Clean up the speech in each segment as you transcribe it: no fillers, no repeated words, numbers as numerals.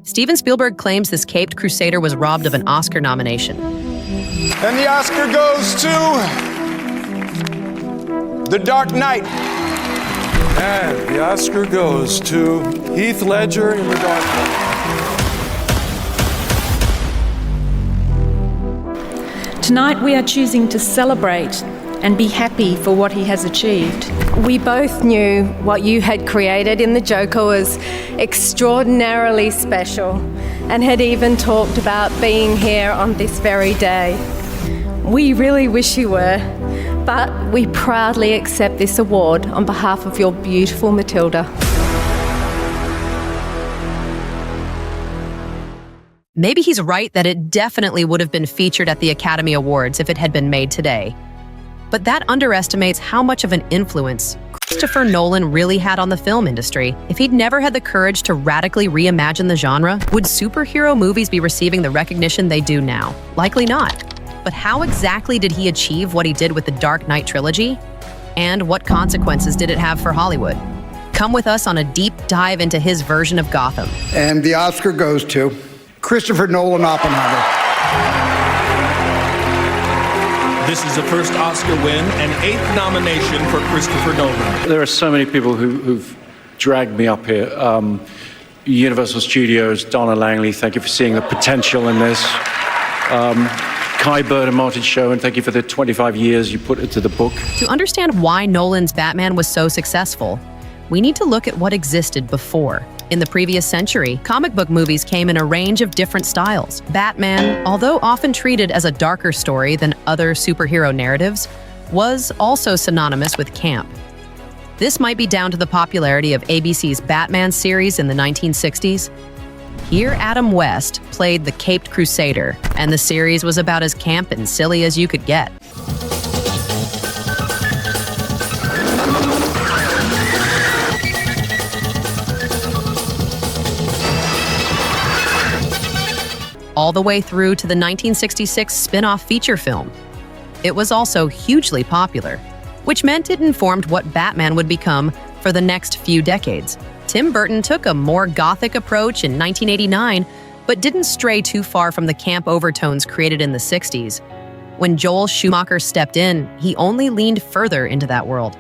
Steven Spielberg claims this caped crusader was robbed of an Oscar nomination. And the Oscar goes to The Dark Knight. And the Oscar goes to Heath Ledger in The Dark Knight. Tonight we are choosing to celebrate and be happy for what he has achieved. We both knew what you had created in the Joker was extraordinarily special and had even talked about being here on this very day. We really wish you were, but we proudly accept this award on behalf of your beautiful Matilda. Maybe he's right that it definitely would have been featured at the Academy Awards if it had been made today. But that underestimates how much of an influence Christopher Nolan really had on the film industry. If he'd never had the courage to radically reimagine the genre, would superhero movies be receiving the recognition they do now? Likely not. But how exactly did he achieve what he did with the Dark Knight trilogy? And what consequences did it have for Hollywood? Come with us on a deep dive into his version of Gotham. And the Oscar goes to Christopher Nolan Oppenheimer. This is the first Oscar win and 8th nomination for Christopher Nolan. There are so many people who've dragged me up here. Universal Studios, Donna Langley, thank you for seeing the potential in this. Kai Bird and Martin Schoen, thank you for the 25 years you put into the book. To understand why Nolan's Batman was so successful, we need to look at what existed before. In the previous century, comic book movies came in a range of different styles. Batman, although often treated as a darker story than other superhero narratives, was also synonymous with camp. This might be down to the popularity of ABC's Batman series in the 1960s. Here, Adam West played the Caped Crusader, and the series was about as camp and silly as you could get. All the way through to the 1966 spin-off feature film. It was also hugely popular, which meant it informed what Batman would become for the next few decades. Tim Burton took a more gothic approach in 1989, but didn't stray too far from the camp overtones created in the 60s. When Joel Schumacher stepped in, he only leaned further into that world.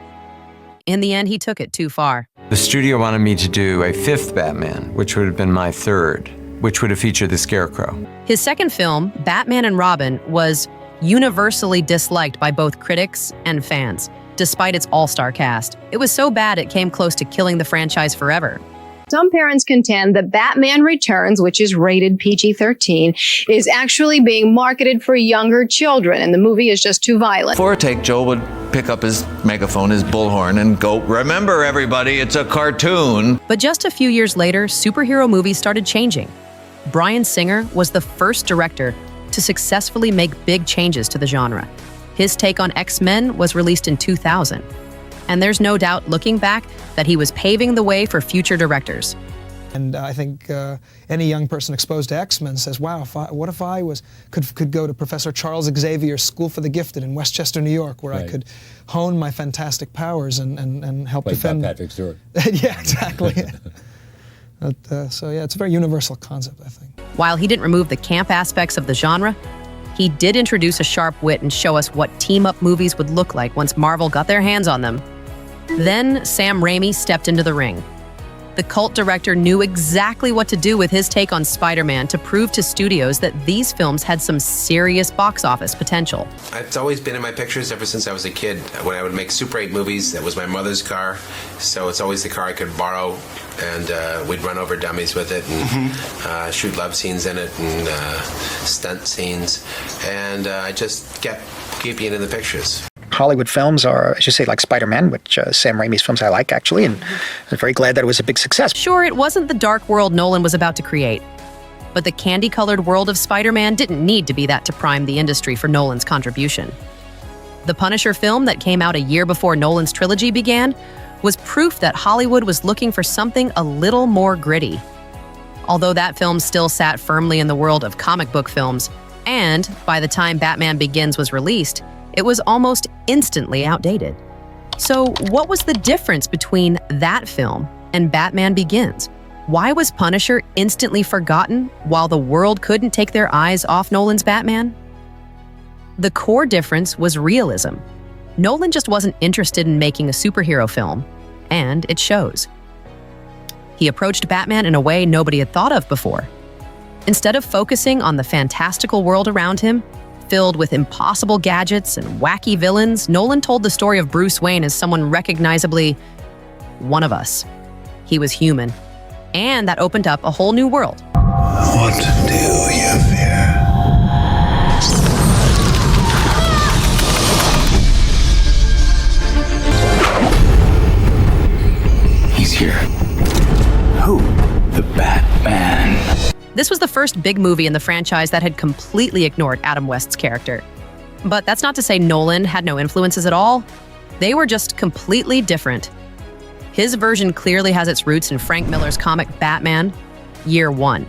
In the end, he took it too far. The studio wanted me to do a 5th Batman, which would have been my 3rd, which would have featured the Scarecrow. His second film, Batman and Robin, was universally disliked by both critics and fans, despite its all-star cast. It was so bad it came close to killing the franchise forever. Some parents contend that Batman Returns, which is rated PG-13, is actually being marketed for younger children, and the movie is just too violent. For a take, Joel would pick up his megaphone, his bullhorn, and go, "Remember, everybody, it's a cartoon." But just a few years later, superhero movies started changing. Bryan Singer was the first director to successfully make big changes to the genre. His take on X-Men was released in 2000. And there's no doubt, looking back, that he was paving the way for future directors. And I think any young person exposed to X-Men says, wow, what if I could go to Professor Charles Xavier's School for the Gifted in Westchester, New York, where I could hone my fantastic powers and help defend... By Patrick Stewart. Yeah, exactly. So yeah, it's a very universal concept, I think. While he didn't remove the camp aspects of the genre, he did introduce a sharp wit and show us what team-up movies would look like once Marvel got their hands on them. Then Sam Raimi stepped into the ring. The cult director knew exactly what to do with his take on Spider-Man to prove to studios that these films had some serious box office potential. It's always been in my pictures ever since I was a kid. When I would make Super 8 movies, that was my mother's car, so it's always the car I could borrow, and we'd run over dummies with it and shoot love scenes in it and stunt scenes, and I just kept keeping it in the pictures. Hollywood films are, as you say, like Spider-Man, which Sam Raimi's films I like, actually, and I'm very glad that it was a big success. Sure, it wasn't the dark world Nolan was about to create, but the candy-colored world of Spider-Man didn't need to be that to prime the industry for Nolan's contribution. The Punisher film that came out a year before Nolan's trilogy began was proof that Hollywood was looking for something a little more gritty. Although that film still sat firmly in the world of comic book films, and by the time Batman Begins was released, it was almost instantly outdated. So what was the difference between that film and Batman Begins? Why was Punisher instantly forgotten while the world couldn't take their eyes off Nolan's Batman? The core difference was realism. Nolan just wasn't interested in making a superhero film, and it shows. He approached Batman in a way nobody had thought of before. Instead of focusing on the fantastical world around him, filled with impossible gadgets and wacky villains, Nolan told the story of Bruce Wayne as someone recognizably one of us. He was human, and that opened up a whole new world. What do you fear? He's here. Who? The Batman. This was the first big movie in the franchise that had completely ignored Adam West's character. But that's not to say Nolan had no influences at all. They were just completely different. His version clearly has its roots in Frank Miller's comic Batman, Year One.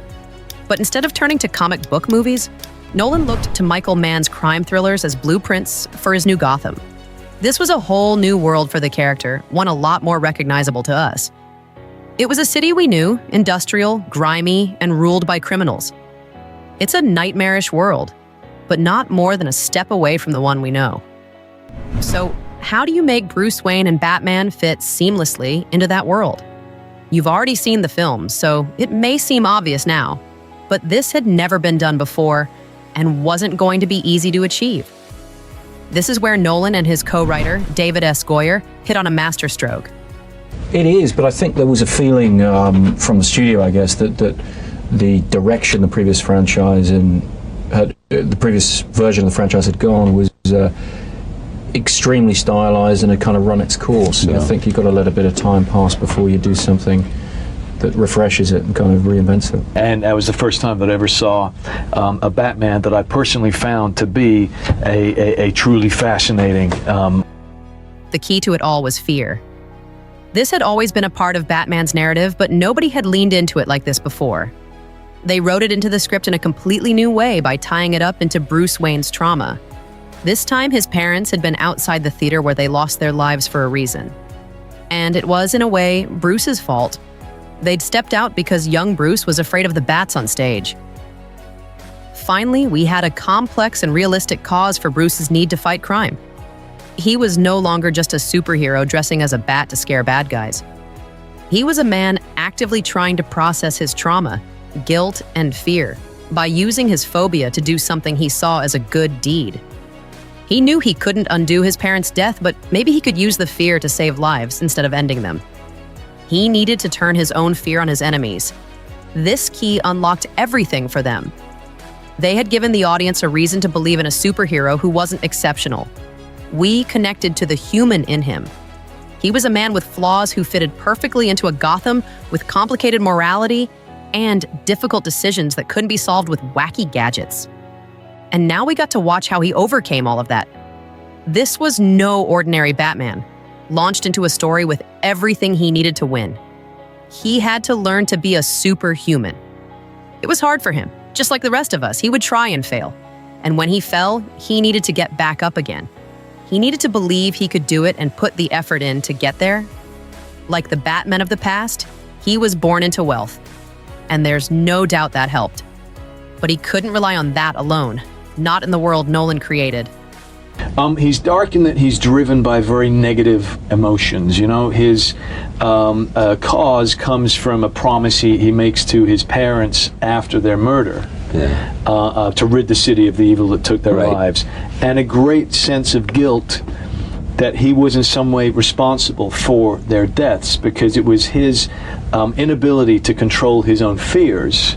But instead of turning to comic book movies, Nolan looked to Michael Mann's crime thrillers as blueprints for his new Gotham. This was a whole new world for the character, one a lot more recognizable to us. It was a city we knew, industrial, grimy, and ruled by criminals. It's a nightmarish world, but not more than a step away from the one we know. So, how do you make Bruce Wayne and Batman fit seamlessly into that world? You've already seen the films, so it may seem obvious now, but this had never been done before and wasn't going to be easy to achieve. This is where Nolan and his co-writer, David S. Goyer, hit on a masterstroke. It is, but I think there was a feeling from the studio, I guess, that the direction the previous franchise the previous version of the franchise had gone was extremely stylized and had kind of run its course. Yeah. I think you've got to let a bit of time pass before you do something that refreshes it and kind of reinvents it. And that was the first time that I ever saw a Batman that I personally found to be a truly fascinating. The key to it all was fear. This had always been a part of Batman's narrative, but nobody had leaned into it like this before. They wrote it into the script in a completely new way by tying it up into Bruce Wayne's trauma. This time, his parents had been outside the theater where they lost their lives for a reason. And it was, in a way, Bruce's fault. They'd stepped out because young Bruce was afraid of the bats on stage. Finally, we had a complex and realistic cause for Bruce's need to fight crime. He was no longer just a superhero dressing as a bat to scare bad guys. He was a man actively trying to process his trauma, guilt, and fear by using his phobia to do something he saw as a good deed. He knew he couldn't undo his parents' death, but maybe he could use the fear to save lives instead of ending them. He needed to turn his own fear on his enemies. This key unlocked everything for them. They had given the audience a reason to believe in a superhero who wasn't exceptional. We connected to the human in him. He was a man with flaws who fitted perfectly into a Gotham with complicated morality and difficult decisions that couldn't be solved with wacky gadgets. And now we got to watch how he overcame all of that. This was no ordinary Batman, launched into a story with everything he needed to win. He had to learn to be a superhuman. It was hard for him. Just like the rest of us, he would try and fail. And when he fell, he needed to get back up again. He needed to believe he could do it and put the effort in to get there. Like the Batman of the past, he was born into wealth. And there's no doubt that helped. But he couldn't rely on that alone, not in the world Nolan created. He's dark in that he's driven by very negative emotions. You know, his cause comes from a promise he makes to his parents after their murder. Yeah. To rid the city of the evil that took their lives, and a great sense of guilt that he was in some way responsible for their deaths because it was his inability to control his own fears.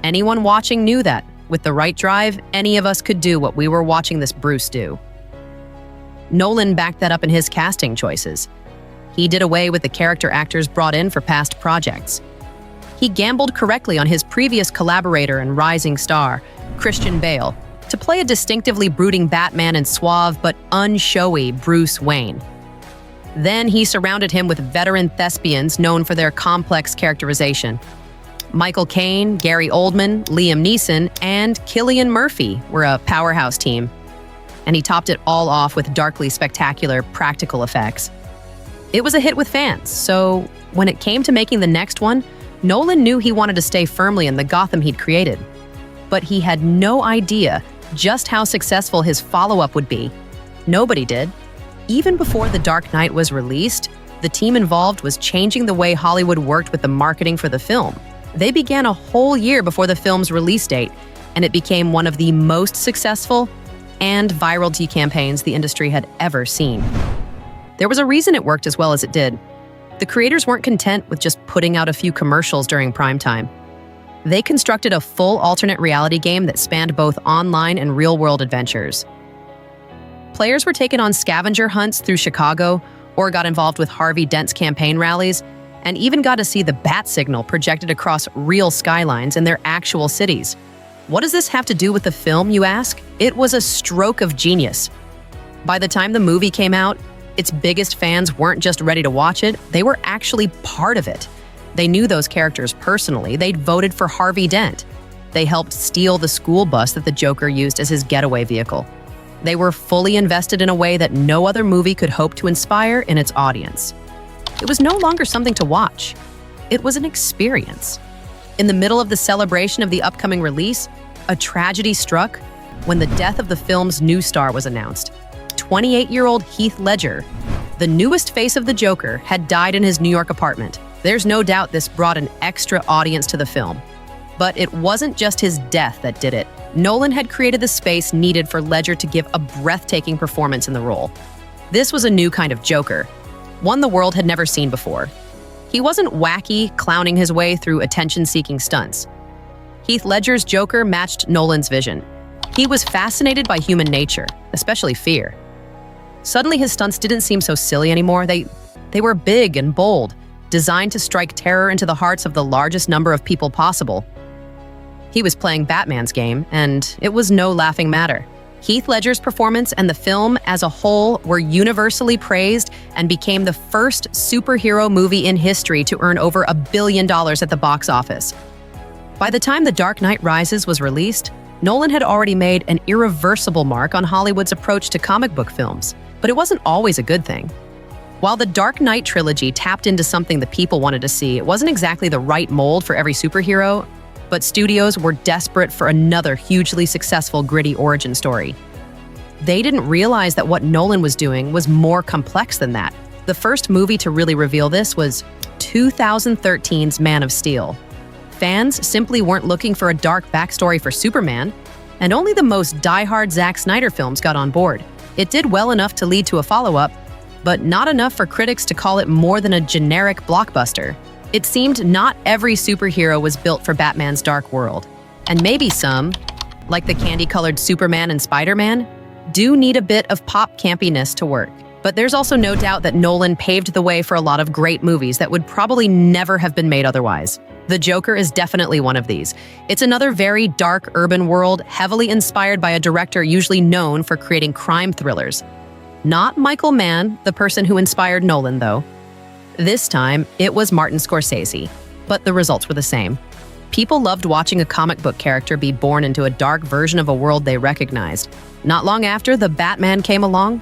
Anyone watching knew that, with the right drive, any of us could do what we were watching this Bruce do. Nolan backed that up in his casting choices. He did away with the character actors brought in for past projects. He gambled correctly on his previous collaborator and rising star, Christian Bale, to play a distinctively brooding Batman and suave but unshowy Bruce Wayne. Then he surrounded him with veteran thespians known for their complex characterization. Michael Caine, Gary Oldman, Liam Neeson, and Cillian Murphy were a powerhouse team. And he topped it all off with darkly spectacular practical effects. It was a hit with fans, so when it came to making the next one, Nolan knew he wanted to stay firmly in the Gotham he'd created, but he had no idea just how successful his follow-up would be. Nobody did. Even before The Dark Knight was released, the team involved was changing the way Hollywood worked with the marketing for the film. They began a whole year before the film's release date, and it became one of the most successful and virality campaigns the industry had ever seen. There was a reason it worked as well as it did. The creators weren't content with just putting out a few commercials during prime time. They constructed a full alternate reality game that spanned both online and real-world adventures. Players were taken on scavenger hunts through Chicago, or got involved with Harvey Dent's campaign rallies, and even got to see the bat signal projected across real skylines in their actual cities. What does this have to do with the film, you ask? It was a stroke of genius. By the time the movie came out, its biggest fans weren't just ready to watch it, they were actually part of it. They knew those characters personally. They'd voted for Harvey Dent. They helped steal the school bus that the Joker used as his getaway vehicle. They were fully invested in a way that no other movie could hope to inspire in its audience. It was no longer something to watch. It was an experience. In the middle of the celebration of the upcoming release, a tragedy struck when the death of the film's new star was announced. 28-year-old Heath Ledger, the newest face of the Joker, had died in his New York apartment. There's no doubt this brought an extra audience to the film. But it wasn't just his death that did it. Nolan had created the space needed for Ledger to give a breathtaking performance in the role. This was a new kind of Joker, one the world had never seen before. He wasn't wacky, clowning his way through attention-seeking stunts. Heath Ledger's Joker matched Nolan's vision. He was fascinated by human nature, especially fear. Suddenly his stunts didn't seem so silly anymore. They were big and bold, designed to strike terror into the hearts of the largest number of people possible. He was playing Batman's game, and it was no laughing matter. Heath Ledger's performance and the film as a whole were universally praised and became the first superhero movie in history to earn over $1 billion at the box office. By the time The Dark Knight Rises was released, Nolan had already made an irreversible mark on Hollywood's approach to comic book films, but it wasn't always a good thing. While the Dark Knight trilogy tapped into something the people wanted to see, it wasn't exactly the right mold for every superhero, but studios were desperate for another hugely successful gritty origin story. They didn't realize that what Nolan was doing was more complex than that. The first movie to really reveal this was 2013's Man of Steel. Fans simply weren't looking for a dark backstory for Superman, and only the most diehard Zack Snyder films got on board. It did well enough to lead to a follow-up, but not enough for critics to call it more than a generic blockbuster. It seemed not every superhero was built for Batman's dark world, and maybe some, like the candy-colored Superman and Spider-Man, do need a bit of pop campiness to work. But there's also no doubt that Nolan paved the way for a lot of great movies that would probably never have been made otherwise. The Joker is definitely one of these. It's another very dark urban world, heavily inspired by a director usually known for creating crime thrillers. Not Michael Mann, the person who inspired Nolan, though. This time, it was Martin Scorsese, but the results were the same. People loved watching a comic book character be born into a dark version of a world they recognized. Not long after, the Batman came along.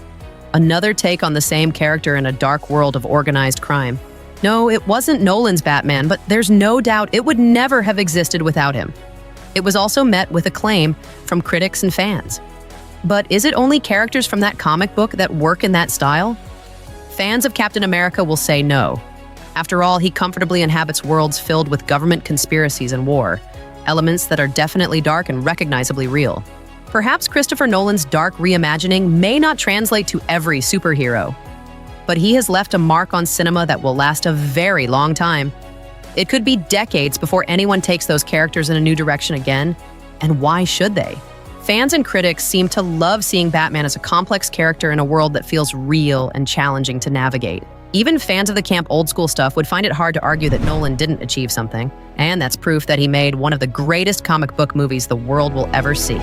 Another take on the same character in a dark world of organized crime. No, it wasn't Nolan's Batman, but there's no doubt it would never have existed without him. It was also met with acclaim from critics and fans. But is it only characters from that comic book that work in that style? Fans of Captain America will say no. After all, he comfortably inhabits worlds filled with government conspiracies and war, elements that are definitely dark and recognizably real. Perhaps Christopher Nolan's dark reimagining may not translate to every superhero, but he has left a mark on cinema that will last a very long time. It could be decades before anyone takes those characters in a new direction again, and why should they? Fans and critics seem to love seeing Batman as a complex character in a world that feels real and challenging to navigate. Even fans of the camp old school stuff would find it hard to argue that Nolan didn't achieve something, and that's proof that he made one of the greatest comic book movies the world will ever see.